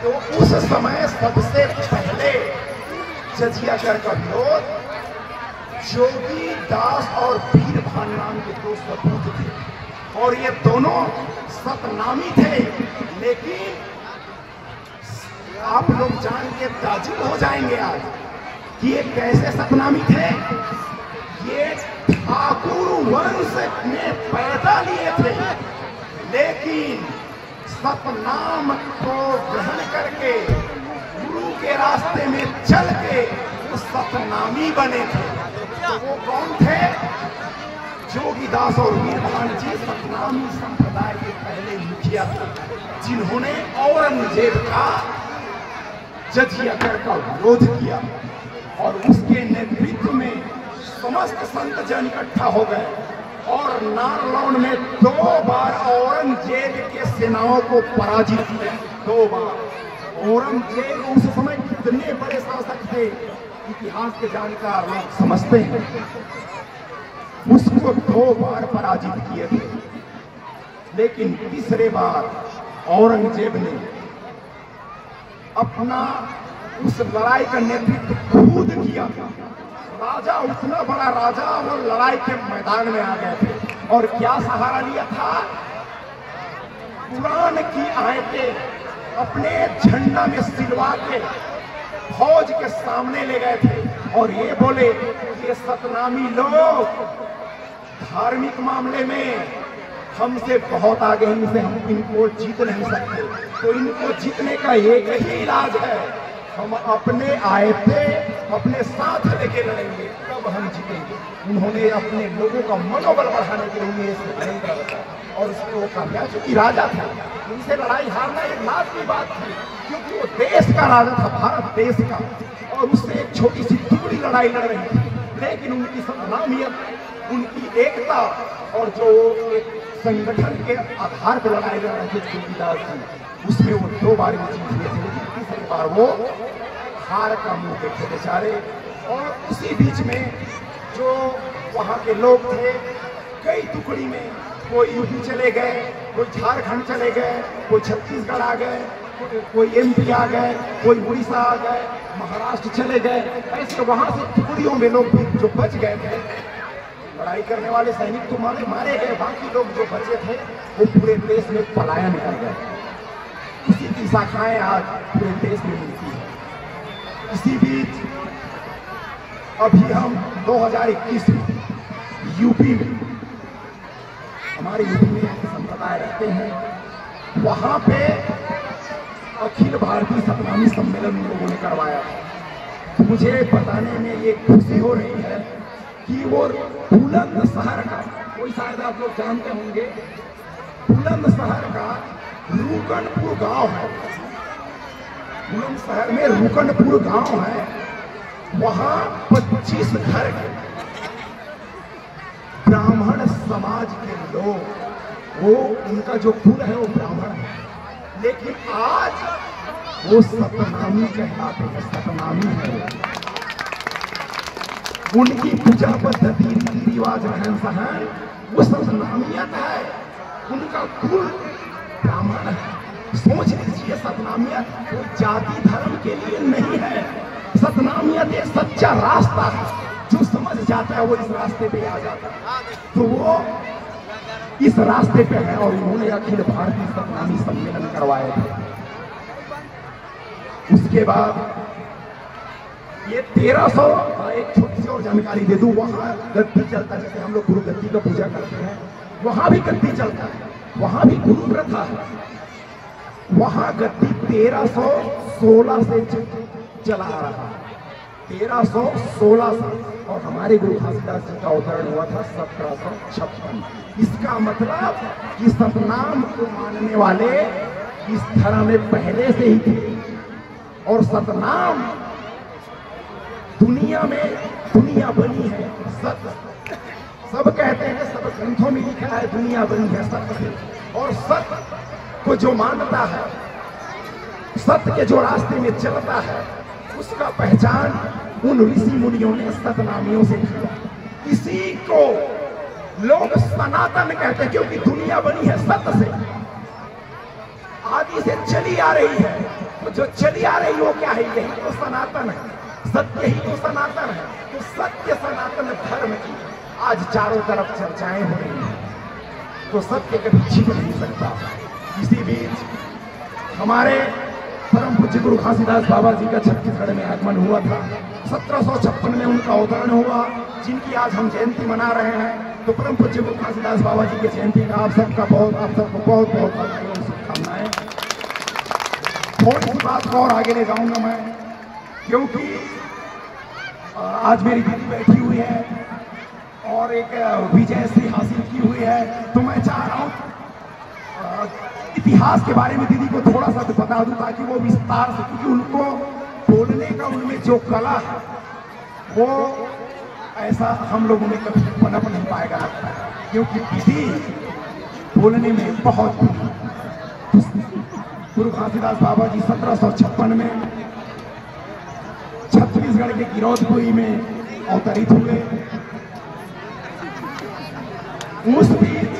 तो उस समय सबसे पहले जजियागढ़ का विरोध जोगी दास और वीर भान नाम के दो सपूत थे, और ये दोनों सतनामी थे। लेकिन आप लोग जान के ताजुब हो जाएंगे आज कि ये कैसे सतनामी थे। ये ठाकुर वंश में पैदा लिए थे, लेकिन सतनाम को ग्रहण करके गुरु के रास्ते में चल के वो सतनामी बने थे। तो वो कौन थे? जोगीदास और वीरभान जी सतनामी संप्रदाय के पहले मुखिया थे, जिन्होंने औरंगजेब का जजियागढ़ का विरोध किया, और उसके नेतृत्व में समस्त संत जन इकट्ठा हो गए और नारलौन में 2 बार औरंगजेब के सेनाओं को पराजित किया। 2 बार। औरंगजेब उस समय कितने बड़े शासक थे, इतिहास के जानकार लोग समझते हैं। उसको 2 बार पराजित किए थे, लेकिन तीसरे बार औरंगजेब ने अपना उस लड़ाई का नेतृत्व खुद किया था। राजा, उतना बड़ा राजा, वो लड़ाई के मैदान में आ गए थे, और क्या सहारा लिया था? कुरान की आयतें अपने झंडा में सिलवा के फौज के सामने ले गए थे, और ये बोले ये सतनामी लोग धार्मिक मामले में हमसे बहुत आगे हैं, इनसे हम इनको जीत नहीं सकते, तो इनको जीतने का एक ही इलाज है, हम अपने आयतें अपने साथ लेके लड़ेंगे, तब हम जीतेंगे। उन्होंने अपने लोगों का मनोबल बढ़ाने के लिए और उसमें वो कामयाब, चूंकि राजा था, उनसे लड़ाई हारना एक लाभ की बात थी, क्योंकि वो देश का राजा था, भारत देश का, और उससे एक छोटी सी टुकड़ी लड़ाई लड़ रही थी। लेकिन उनकी सतनामियत, उनकी एकता, और जो एक संगठन के आधार पर लड़ाई लड़ रहे थे जोगीदास जी, उसमें वो 2 बार जीत हुए थे, लेकिन तीसरी बार वो हार का मुंह देखे बेचारे। और उसी बीच में जो वहाँ के लोग थे, कई टुकड़ी में, कोई यूपी चले गए, कोई झारखंड चले गए, कोई छत्तीसगढ़ आ गए, कोई एमपी आ गए, कोई उड़ीसा आ गए, महाराष्ट्र चले गए। ऐसे वहाँ से टुकड़ियों में लोग जो बच गए थे, लड़ाई करने वाले सैनिक तो मारे गए, बाकी लोग जो बचे थे वो पूरे देश में पलायन कर गए। इसी की शाखाएं आज पूरे देश में मिलती है। इसी बीच अभी हम 2021 में यूपी में, हमारे यूपी में संप्रदाय रहते हैं, वहां पे अखिल भारतीय सतनामी सम्मेलन लोगों ने करवाया। तो मुझे बताने में ये खुशी हो रही है कि वो बुलंदशहर का, कोई शायद आप लोग जानते होंगे, बुलंदशहर का रुकनपुर गांव है, बुलंदशहर में रुकनपुर गांव है, वहां 25 घर हैं ब्राह्मण समाज के लोग, वो उनका जो कुल है वो ब्राह्मण है, लेकिन आज वो सतनामी कहलाते हैं, सतनामी है। उनकी पूजा पद्धति, रीति रिवाज, रहन सहन वो सतनामियत है, उनका कुल ब्राह्मण है। सोच लीजिए, सतनामियत कोई जाति धर्म के लिए नहीं है, सतनामियत एक सच्चा रास्ता है, जो समझ जाता है वो इस रास्ते पे आ जाता है, तो वो इस रास्ते पे है। और उन्होंने अखिल भारतीय सतनामी सम्मेलन करवाए थे। उसके बाद ये 1300, एक छोटी सी और जानकारी दे दूं, वहां गद्दी चलता है, जैसे हम लोग गुरु गद्दी का पूजा करते हैं, वहां भी गद्दी चलता है, वहां भी गुरु प्रथा है। वहां गद्दी 1316 से चला आ रहा है, 1316 से, और हमारे गुरु घासीदास जी का अवतरण हुआ था 1756। इसका मतलब कि सतनाम को मानने वाले इस धर्म में पहले से ही थे, और सतनाम दुनिया में दुनिया बनी है सत्य, सब कहते हैं, सब ग्रंथों में लिखा है दुनिया बनी है सत्य से, और सत्य को जो मानता है, सत्य के जो रास्ते में चलता है, उसका पहचान उन ऋषि मुनियों ने सतनामियों से किया। इसी को लोग सनातन कहते हैं, क्योंकि दुनिया बनी है सत्य से, आदि से चली आ रही है, तो जो चली आ रही वो क्या है? यही तो सनातन है, सत्य ही तो सनातन है। तो सत्य सनातन धर्म की आज चारों तरफ चर्चाएं हो रही हैं, तो सत्य कभी छिप नहीं सकता। इसी बीच हमारे परम पूज्य गुरु घासीदास बाबा जी का छत्तीसगढ़ में आगमन हुआ था। 1756 में उनका अवतरण हुआ, जिनकी आज हम जयंती मना रहे हैं। तो परम पूज्य गुरु घासीदास बाबा जी की जयंती का आप सबको बहुत बहुत शुभकामनाएं। थोड़ी सी बात को और आगे ले जाऊंगा मैं, क्योंकि आज मेरी दीदी बैठी हुई है और एक विजय श्री हासिल की हुई है। तो मैं चाह रहा हूं इतिहास के बारे में दीदी को थोड़ा सा बता दूं, ताकि वो विस्तार से, क्योंकि उनको बोलने का उनमें जो कला है वो ऐसा हम लोगों में कभी पनप नहीं पाएगा लगता है, क्योंकि किसी बोलने में बहुत गुरु घासीदास बाबा जी 1756 में छत्तीसगढ़ के गिरौदपुरी में अवतरित हुए। उस बीच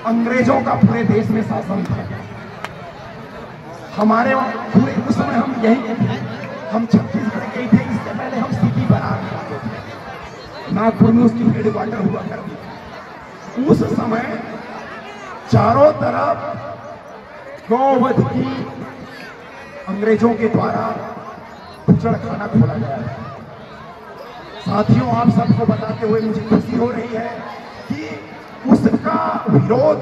अंग्रेजों का पूरे देश में शासन था। हमारे पूरे उस समय हम यही थे, हम छत्तीसगढ़ के ही थे। इससे पहले हम सिटी बना रहे थे, नागपुर में उसकी हेडक्वार्टर हुआ करती थी। उस समय चारों तरफ गौवध की अंग्रेजों के द्वारा भुजड़ खाना खोला गया है। साथियों, आप सबको बताते हुए मुझे खुशी हो रही है कि उसका विरोध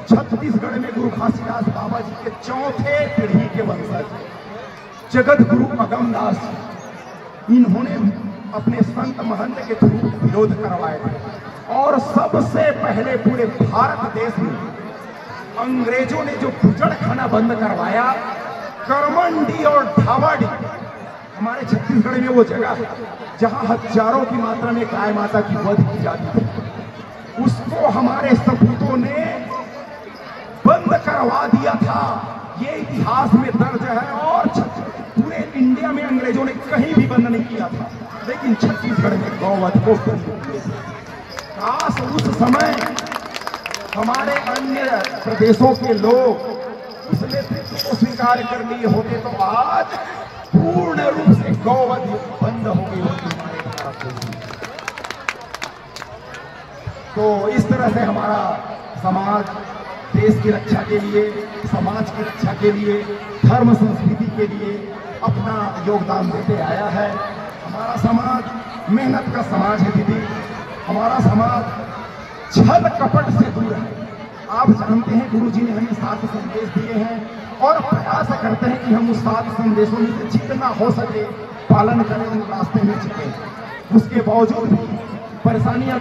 छत्तीसगढ़ में गुरु घासीदास बाबा जी के चौथे पीढ़ी के वंशज जगत गुरु अगमदास, इन्होंने अपने संत महंत के थ्रू विरोध करवाए थे। और सबसे पहले पूरे भारत देश में अंग्रेजों ने जो भुजड़ खाना बंद करवाया, करमंडी और ढावाडी, हमारे छत्तीसगढ़ में वो जगह है जहां हजारों की मात्रा में गाय माता की वध की जाती थी, उसको हमारे सपूतों ने बंद करवा दिया था। ये इतिहास में दर्ज है और पूरे इंडिया में अंग्रेजों ने कहीं भी बंद नहीं किया था, लेकिन छत्तीसगढ़ में गौवध को काश उस समय हमारे अन्य प्रदेशों के लोग उस नेतृत्व को स्वीकार कर लिए होते तो आज पूर्ण रूप से गौवध बंद हो गई होती हमारे भारत में। तो इस तरह से हमारा समाज देश की रक्षा के लिए, समाज की रक्षा के लिए, धर्म संस्कृति के लिए अपना योगदान देते आया है। हमारा समाज मेहनत का समाज है दीदी। हमारा समाज छल कपट से दूर है। आप जानते हैं गुरु जी ने हमें 7 संदेश दिए हैं और प्रयास करते हैं कि हम उस 7 संदेशों में से जितना हो सके पालन करें, उन रास्ते में चलें। उसके बावजूद भी परेशानियां